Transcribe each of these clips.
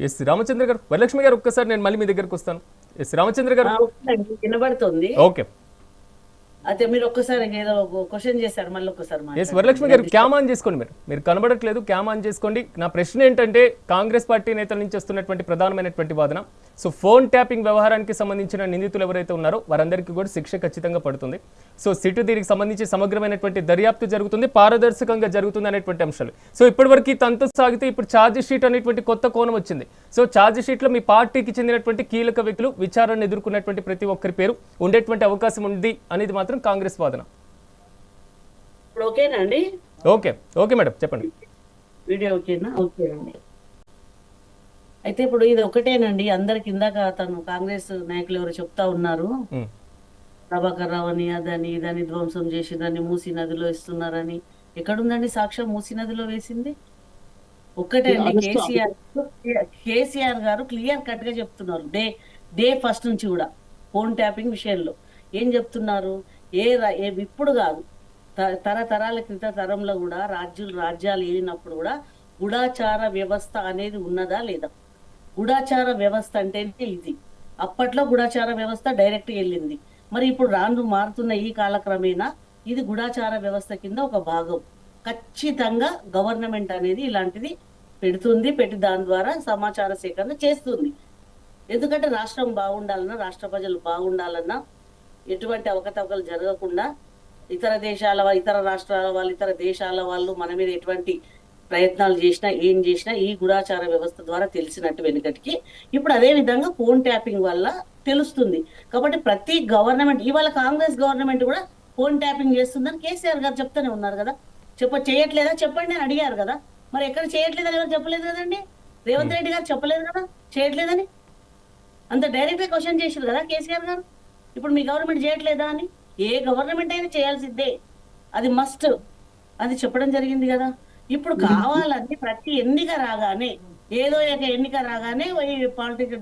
Yes Ramachandra గారు, వరలక్ష్మి గారు ఒక్కసారి నేను మళ్ళీ మీ దగ్గరకు వస్తాను. ఎస్ రామచంద్ర గారు. వినబడుతుంది. ఓకే. అయితే మీరు ఒక్కసారి ఏదో క్వశ్చన్ చేశారు, మళ్ళీ ఒక్కసారి ఎస్ వరలక్ష్మి గారు, క్యామ్ ఆన్ చేసుకోండి. మీరు కనబడట్లేదు, క్యామ్ ఆన్ చేసుకోండి. నా ప్రశ్న ఏంటంటే, కాంగ్రెస్ పార్టీ నేతల నుంచి వస్తున్నటువంటి ప్రధానమైనటువంటి వాదన, సో ఫోన్ ట్యాపింగ్ వ్యవహారానికి సంబంధించిన నిందితులు ఎవరైతే ఉన్నారో వారందరికీ కూడా శిక్ష ఖచ్చితంగా పడుతుంది. సో సిట్ దీనికి సంబంధించి సమగ్రమైనటువంటి దర్యాప్తు జరుగుతుంది, పారదర్శకంగా జరుగుతుంది అనేటువంటి అంశాలు. సో ఇప్పటివరకు ఈ తంతు సాగితే ఇప్పుడు ఛార్జ్ షీట్ అనేటువంటి కొత్త కోణం వచ్చింది. సో ఛార్జ్ షీట్లో మీ పార్టీకి చెందినటువంటి కీలక వ్యక్తులు, విచారణ ఎదుర్కొన్నటువంటి ప్రతి ఒక్కరి పేరు ఉండేటువంటి అవకాశం ఉంది అనేది మాత్రం కాంగ్రెస్ వాదన. ఓకేనా అండి? ఓకే మేడం, చెప్పండి. వీడియో ఓకేనా? ఓకేనండి. అయితే ఇప్పుడు ఇది ఒకటేనండి, అందరికి ఇందాక తను కాంగ్రెస్ నాయకులు ఎవరు చెప్తా ఉన్నారు, ప్రభాకర్ రావు అని అదని ఇదని ధ్వంసం చేసిందని మూసీ నదిలో ఇస్తున్నారని. ఎక్కడుందండి సాక్ష్యం మూసీ నదిలో వేసింది? ఒక్కటే అండి, కేసీఆర్ గారు క్లియర్ కట్ గా చెప్తున్నారు. డే ఫస్ట్ నుంచి కూడా ఫోన్ ట్యాపింగ్ విషయంలో ఏం చెప్తున్నారు, ఇప్పుడు కాదు, తరతరాల క్రిత తరంలో కూడా రాజ్యాలు ఏలినప్పుడు కూడా గూఢాచార వ్యవస్థ అనేది ఉన్నదా లేదా? గూఢాచార వ్యవస్థ అంటే ఇది. అప్పట్లో గూఢాచార వ్యవస్థ డైరెక్ట్ వెళ్ళింది. మరి ఇప్పుడు మారుతున్న ఈ కాలక్రమేణా ఇది గూఢాచార వ్యవస్థ కింద ఒక భాగం. ఖచ్చితంగా గవర్నమెంట్ అనేది ఇలాంటిది పెట్టి దాని ద్వారా సమాచార సేకరణ చేస్తుంది. ఎందుకంటే రాష్ట్రం బాగుండాలన్నా, రాష్ట్ర ప్రజలు బాగుండాలన్నా, ఎటువంటి అవకతవకలు జరగకుండా ఇతర రాష్ట్రాల వాళ్ళు, ఇతర దేశాల వాళ్ళు మన మీద ఎటువంటి ప్రయత్నాలు చేసినా, ఏం చేసినా ఈ గూఢాచార వ్యవస్థ ద్వారా తెలిసినట్టు వెనుకటికి, ఇప్పుడు అదే విధంగా ఫోన్ ట్యాపింగ్ వల్ల తెలుస్తుంది. కాబట్టి ప్రతి గవర్నమెంట్, ఇవాళ కాంగ్రెస్ గవర్నమెంట్ కూడా ఫోన్ ట్యాపింగ్ చేస్తుందని కేసీఆర్ గారు చెప్తూనే ఉన్నారు కదా. చేయట్లేదా చెప్పండి అని అడిగారు కదా. మరి ఎక్కడ చేయట్లేదని ఎవరు చెప్పలేదు కదండి. రేవంత్ రెడ్డి గారు చెప్పలేదు కదా చేయట్లేదని. అంత డైరెక్ట్ గా క్వశ్చన్ చేశారు కదా కేసీఆర్ గారు. ఇప్పుడు మీ గవర్నమెంట్ చేయట్లేదా అని. ఏ గవర్నమెంట్ అయినా చేయాల్సిందే, అది మస్ట్, అది చెప్పడం జరిగింది కదా. ఇప్పుడు కావాలని ప్రతి ఎన్నిక రాగానే, ఏదో ఎన్నిక రాగానే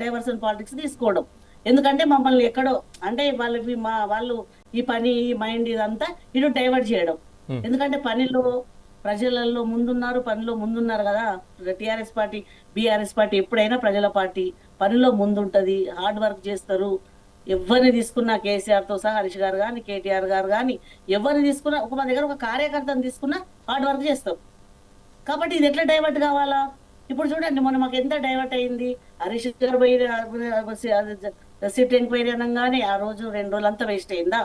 డైవర్షన్ పాలిటిక్స్ తీసుకోవడం. ఎందుకంటే మమ్మల్ని ఎక్కడో అంటే వాళ్ళు ఈ పని, ఈ మైండ్ ఇదంతా ఇటు డైవర్ట్ చేయడం. ఎందుకంటే ప్రజలలో పనిలో ముందున్నారు కదా. టిఆర్ఎస్ పార్టీ, బీఆర్ఎస్ పార్టీ ఎప్పుడైనా ప్రజల పార్టీ, పనిలో ముందుంటది, హార్డ్ వర్క్ చేస్తారు. ఎవరిని తీసుకున్నా, కేసీఆర్ తో సహా హరీష్ గారు కానీ, కేటీఆర్ గారు కానీ, ఎవరిని తీసుకున్నా, మా దగ్గర ఒక కార్యకర్తను తీసుకున్నా హార్డ్ వర్క్ చేస్తాం. కాబట్టి ఇది ఎట్లా డైవర్ట్ కావాలా? ఇప్పుడు చూడండి, మొన్న మాకు ఎంత డైవర్ట్ అయింది. హరీష్ గారు పోయి సిట్ ఎంక్వైరీ అనగానే ఆ రోజు 2 రోజులు అంతా వేస్ట్ అయిందా?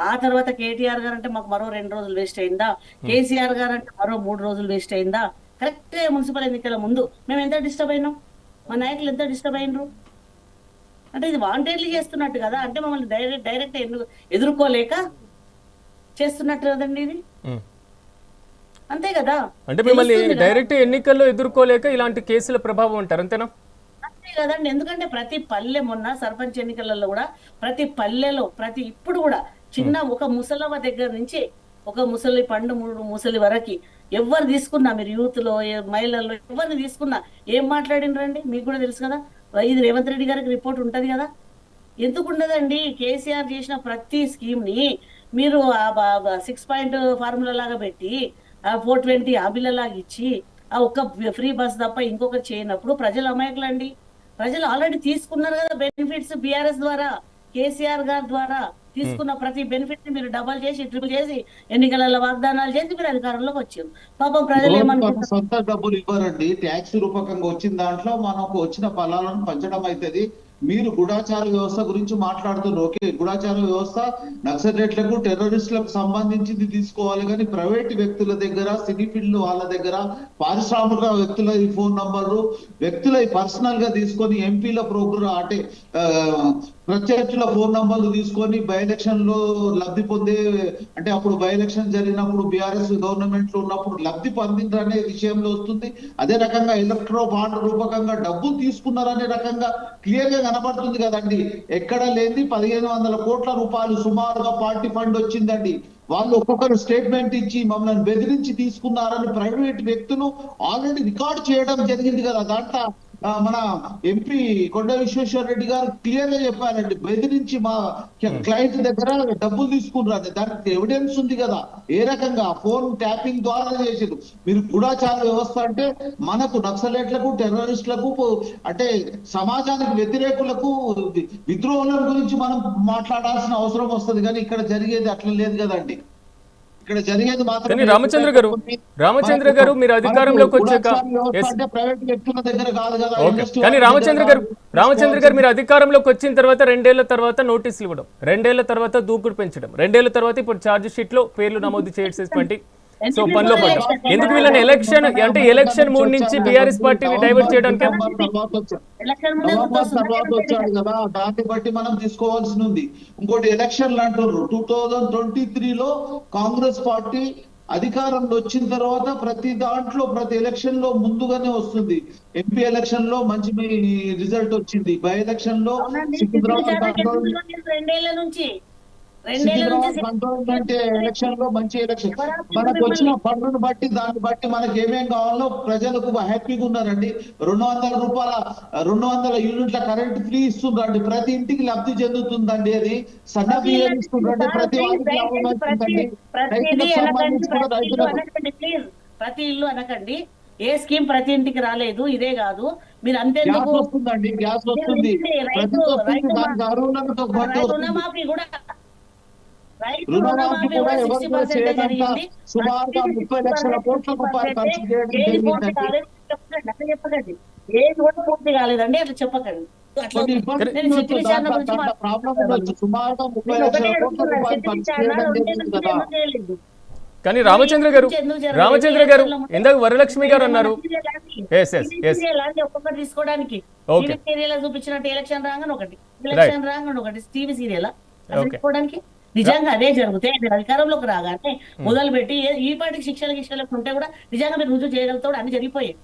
ఆ తర్వాత కేటీఆర్ గారు అంటే మాకు మరో 2 రోజులు వేస్ట్ అయిందా? కేసీఆర్ గారు అంటే మరో 3 రోజులు వేస్ట్ అయిందా? కరెక్ట్ మున్సిపల్ ఎన్నికల ముందు మేము ఎంత డిస్టర్బ్ అయినాం, మా నాయకులు ఎంత డిస్టర్బ్ అయినరు. అంటే ఇది వాంటెడ్లీ చేస్తున్నట్టు కదా. అంటే మమ్మల్ని డైరెక్ట్ ఎదుర్కోలేక చేస్తున్నట్టు కదండి ఇది. అంతే కదా. అంటే మిమ్మల్ని డైరెక్ట్ ఎన్నికల్లో ఎదుర్కోలేక ఇలాంటి కేసుల ప్రభావం అంటారు, అంతేనా? అంతే కదండి. ఎందుకంటే ప్రతి పల్లె, మొన్న సర్పంచ్ ఎన్నికలలో కూడా ప్రతి పల్లెలో ఇప్పుడు కూడా చిన్న ఒక ముసలవ దగ్గర నుంచి ఒక ముసలి పండు ముసలి వరకు ఎవరు తీసుకున్నా, మీరు యూత్ లో, మహిళల్లో ఎవరిని తీసుకున్నా ఏం మాట్లాడినరండి మీకు కూడా తెలుసు కదా. ఇది రేవంత్ రెడ్డి గారికి రిపోర్ట్ ఉంటది కదా. ఎందుకు ఉండదండి? కేసీఆర్ చేసిన ప్రతి స్కీమ్ ని మీరు 6 పాయింట్ ఫార్ములా లాగా పెట్టి, 420 బిల్లలాగా ఇచ్చి, ఆ ఒక్క ఫ్రీ బస్ తప్ప ఇంకొకటి చేయనప్పుడు ప్రజలు అమాయకులండి. ప్రజలు ఆల్రెడీ తీసుకున్నారు కదా బెనిఫిట్స్. బీఆర్ఎస్ ద్వారా, కేసీఆర్ గారి ద్వారా తీసుకున్న ప్రతి బెనిఫిట్ ని మీరు డబల్ చేసి, ట్రిపుల్ చేసి, ఎన్నికలలో వాగ్దానాలు చేసి మీరు అధికారంలోకి వచ్చారు. పాపం ప్రజలు ఏమనుకుంటారు? సొంత డబ్బులు ఇవ్వరండి. ట్యాక్స్ రూపకంగా వచ్చిన దాంట్లో మనకు వచ్చిన ఫలాలను పంచడం అవుతుంది. మీరు గూఢాచార వ్యవస్థ గురించి మాట్లాడుతున్నారు. ఓకే, గూఢాచార వ్యవస్థ నక్సలైట్లకు, టెర్రరిస్టులకు సంబంధించింది తీసుకోవాలి, కానీ ప్రైవేట్ వ్యక్తుల దగ్గర, సినీ ఫీల్డ్ వాళ్ళ దగ్గర, పారిశ్రామిక వ్యక్తుల ఫోన్ నంబర్లు, వ్యక్తుల పర్సనల్ గా తీసుకొని ఎంపీల ప్రోగ్రామ్ అంటే ప్రత్యర్థుల ఫోన్ నంబర్లు తీసుకొని బై ఎలక్షన్ లో లబ్ధి పొందే, అంటే అప్పుడు బై ఎలక్షన్ జరిగినప్పుడు బీఆర్ఎస్ గవర్నమెంట్ లో ఉన్నప్పుడు లబ్ధి పొందిందనే విషయంలో వస్తుంది. అదే రకంగా ఎలక్ట్రో బాండ్ రూపకంగా డబ్బులు తీసుకున్నారనే రకంగా క్లియర్ గా కనబడుతుంది కదండి. ఎక్కడ లేని 1500 కోట్ల రూపాయలు సుమారుగా పార్టీ ఫండ్ వచ్చిందండి. వాళ్ళు ఒక్కొక్కరు స్టేట్మెంట్ ఇచ్చి మమ్మల్ని బెదిరించి తీసుకున్నారని ప్రైవేట్ వ్యక్తులు ఆల్రెడీ రికార్డ్ చేయడం జరిగింది కదా. దాంట్లో మన ఎంపీ కొండ విశ్వేశ్వర రెడ్డి గారు క్లియర్ గా చెప్పారండి, బెదిరించి మా క్లయింట్ దగ్గర డబ్బులు తీసుకున్నారు. దానికి ఎవిడెన్స్ ఉంది కదా, ఏ రకంగా ఫోన్ ట్యాపింగ్ ద్వారా చేసారు. మీరు గూఢాచార వ్యవస్థ అంటే మనకు నక్సలైట్లకు, టెర్రరిస్టులకు, అంటే సమాజానికి వ్యతిరేకులకు, విద్రోహుల గురించి మనం మాట్లాడాల్సిన అవసరం వస్తుంది. కానీ ఇక్కడ జరిగేది అట్లా లేదు కదండి. ఇక్కడ జరిగేది కానీ రామచంద్ర గారు మీరు అధికారంలోకి వచ్చాక ప్రైవేట్ వ్యక్తుల దగ్గర కాదు కదా. కానీ రామచంద్ర గారు మీరు అధికారంలోకి వచ్చిన తర్వాత 2 ఏళ్ల తర్వాత నోటీసులు ఇవ్వడం, 2 ఏళ్ల తర్వాత దూకుడు పెంచడం, 2 ఏళ్ల తర్వాత ఇప్పుడు ఛార్జ్ షీట్ లో పేర్లు నమోదు చేసేటువంటి సో పనిలో పడ్డాం. ఎందుకు వీళ్ళని ఎలక్షన్ మూడ్ నుంచి బీఆర్ఎస్ పార్టీ డైవర్ట్ చేయడానికి తర్వాత వచ్చాడు కదా, దాన్ని బట్టి మనం తీసుకోవాల్సి ఉంది. ఇంకోటి ఎలక్షన్లు అంటున్నారు. 2023లో కాంగ్రెస్ పార్టీ అధికారంలో వచ్చిన తర్వాత ప్రతి దాంట్లో ప్రతి ఎలక్షన్ లో ముందుగానే వస్తుంది. ఎంపీ ఎలక్షన్ లో మంచి రిజల్ట్ వచ్చింది. బై ఎలక్షన్ లో అంటే ఎలక్షన్ లో మంచి ఎలక్షన్ మనకు వచ్చిన పన్నును బట్టి దాన్ని బట్టి మనకి ఏమేం కావాలో ప్రజలకు హ్యాపీగా ఉన్నారండి. 200 యూనిట్ల కరెంట్ ఫ్రీ ఇస్తుందండి, ప్రతి ఇంటికి లబ్ధి చెందుతుందండి. అది సన్న బియ్యం ఇస్తుందండి, ప్రతి వారికి లాభం అవుతుందండి. రైతులకు సంబంధించి కూడా ప్రతి ఇల్లు అనకండి, ఏ స్కీమ్ ప్రతి ఇంటికి రాలేదు. ఇదే కాదు, మీరు అంతే వస్తుందండి, గ్యాస్ వస్తుంది, రుణమాఫీ కూడా రుణమాఫీ కూడా ఎవరు చేయకుండా సుమారుగా 30 లక్షల కోట్ల రూపాయలు ఖర్చు చేయడం జరిగిందండి. ఏది కూడా పూర్తి కాలేదండి, అట్లా చెప్పకండి. ప్రాబ్లం ఉండొచ్చు, సుమారుగా 30 లక్షల కోట్ల రూపాయలు ఖర్చు చేయడం జరిగింది కదా. కానీ రామచంద్ర గారు ఇందాక వరలక్ష్మి గారు అన్నారు ఒక్కొక్కటి తీసుకోవడానికి చూపించినట్టు ఎలక్షన్ రాగానే ఒకటి టీవీ సీరియల్ తీసుకోవడానికి నిజంగా అదే జరుగుతాయి. మీరు అధికారంలోకి రాగానే మొదలుపెట్టి ఈ పార్టీకి శిక్షలకు ఉంటే కూడా నిజంగా మీరు రుజువు చేయగలుగుతాడు. అన్ని జరిగిపోయాయి,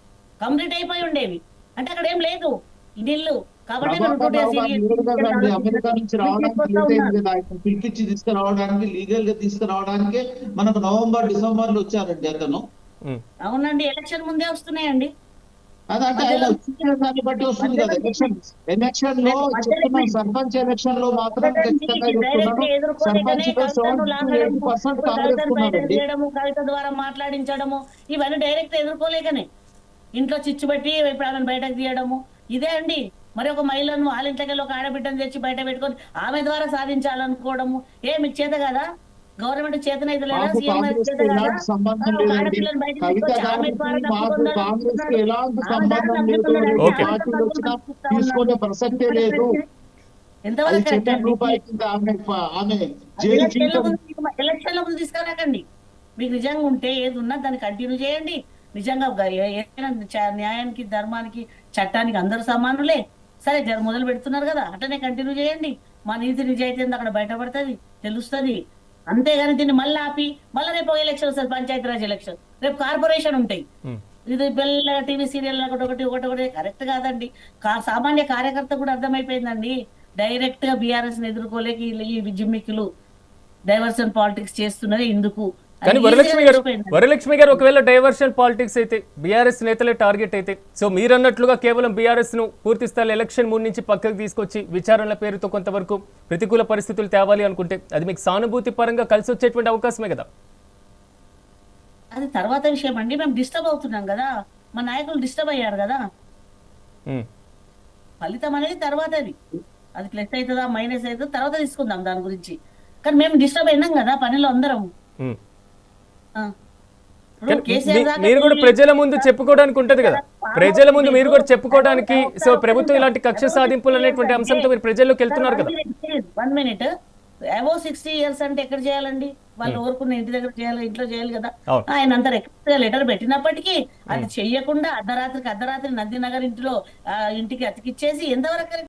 కంప్లీట్ అయిపోయి ఉండేవి. అంటే అక్కడ ఏం లేదు ఇల్లు కాబట్టి అమెరికా నుంచి రావడానికి పిలిపించి తీసుకురావడానికి, లీగల్ గా తీసుకురావడానికి మనకు నవంబర్ డిసెంబర్ లో వచ్చారండి అతను. అవునండి, ఎలక్షన్ ముందే వస్తున్నాయండి. అదంటే ఆయన వచ్చిన దాన్ని బట్టి వస్తుంది కదా. ఎలక్షన్ లో చెప్తున్నాం, సర్పంచ్ ఎలక్షన్ లో మాత్రం ఖచ్చితంగా చెప్తున్నాను, సర్పంచ్ 70% కాంగ్రెస్ ఉన్నారండి. కవిత ద్వారా మాట్లాడించడము ఇవన్నీ డైరెక్ట్ ఎదుర్కోలేకనే ఇంట్లో చిచ్చు పెట్టి ఇప్పుడు ఆమెను బయటకు తీయడము ఇదే అండి. మరి ఒక మహిళను వాళ్ళ ఇంట్లోకి ఒక ఆడబిడ్డను తెచ్చి బయట పెట్టుకొని ఆమె ద్వారా సాధించాలనుకోవడము మీకు చేత కదా? గవర్నమెంట్ చేతనైతే లేదా? సీఎం ఎలక్షన్ల ముందు తీసుకురాకండి. మీకు నిజంగా ఉంటే ఏది ఉన్నా దాన్ని కంటిన్యూ చేయండి. నిజంగా న్యాయానికి, ధర్మానికి, చట్టానికి అందరూ సమానులే. సరే మొదలు పెడుతున్నారు కదా, అట్లనే కంటిన్యూ చేయండి. మా నీతి నిజాయితీ అక్కడ బయటపడుతుంది, తెలుస్తుంది. అంతేగాని దీన్ని మళ్ళీ ఆపి మళ్ళీ రేపు ఎలక్షన్ వస్తుంది, పంచాయతీరాజ్ ఎలక్షన్, రేపు కార్పొరేషన్ ఉంటాయి. ఇది బెల్ల టీవీ సీరియల్ ఒకటి కరెక్ట్ కాదండి. సామాన్య కార్యకర్త కూడా అర్థమైపోయిందండి. డైరెక్ట్ గా బీఆర్ఎస్ ని ఎదుర్కోలేక ఈ జిమ్మిక్కులు డైవర్షన్ పాలిటిక్స్ చేస్తున్నది ఇందుకు. కానీ వరలక్ష్మి గారు ఒకవేళ డైవర్షన్ పాలిటిక్స్ అయితే బీఆర్ఎస్ నేతలే టార్గెట్ అయితే, సో మీరన్నట్లుగా కేవలం బీఆర్ఎస్ ను పూర్తి స్థాయి ఎలక్షన్ మూడు నుంచి పక్కకు తీసుకొచ్చి విచారణల పేరుతో కొంతవరకు ప్రతికూల పరిస్థితులు తేవాలి అనుకుంటే అది మీకు సానుభూతి పరంగా కలిసి వచ్చేటువంటి అవకాశమే కదా. అది తర్వాత విషయం అండి. మేము డిస్టర్బ్ అవుతున్నాం కదా, మా నాయకులు డిస్టర్బ్ అయ్యారు కదా. ఫలితం అనేది తర్వాత అది ప్లస్ అవుతుందా మైనస్ అవుతుందా తర్వాత తీసుకుందాం దాని గురించి. కానీ మేము డిస్టర్బ్ అయినాం కదా పనిలో అందరం. మీరు కూడా ప్రజల ముందు చెప్పుకోవడానికి ఉంటది కదా, ప్రజల ముందు మీరు కూడా చెప్పుకోవడానికి. సో ప్రభుత్వం ఇలాంటి కక్ష సాధింపులు అనేటువంటి అంశంతో మీరు ప్రజల్లోకి వెళ్తున్నారు కదా. 1 minute అబౌవ్ 60 years అంటే ఎక్కడ చేయాలండి? వాళ్ళు ఊరుకున్న ఇంటి దగ్గర చేయాలి, ఇంట్లో చేయాలి కదా. ఆయన అంత లెటర్ పెట్టినప్పటికీ అది చెయ్యకుండా అర్ధరాత్రి నందినగర్ ఇంటికి అతికిచ్చేసి ఎంతవరకు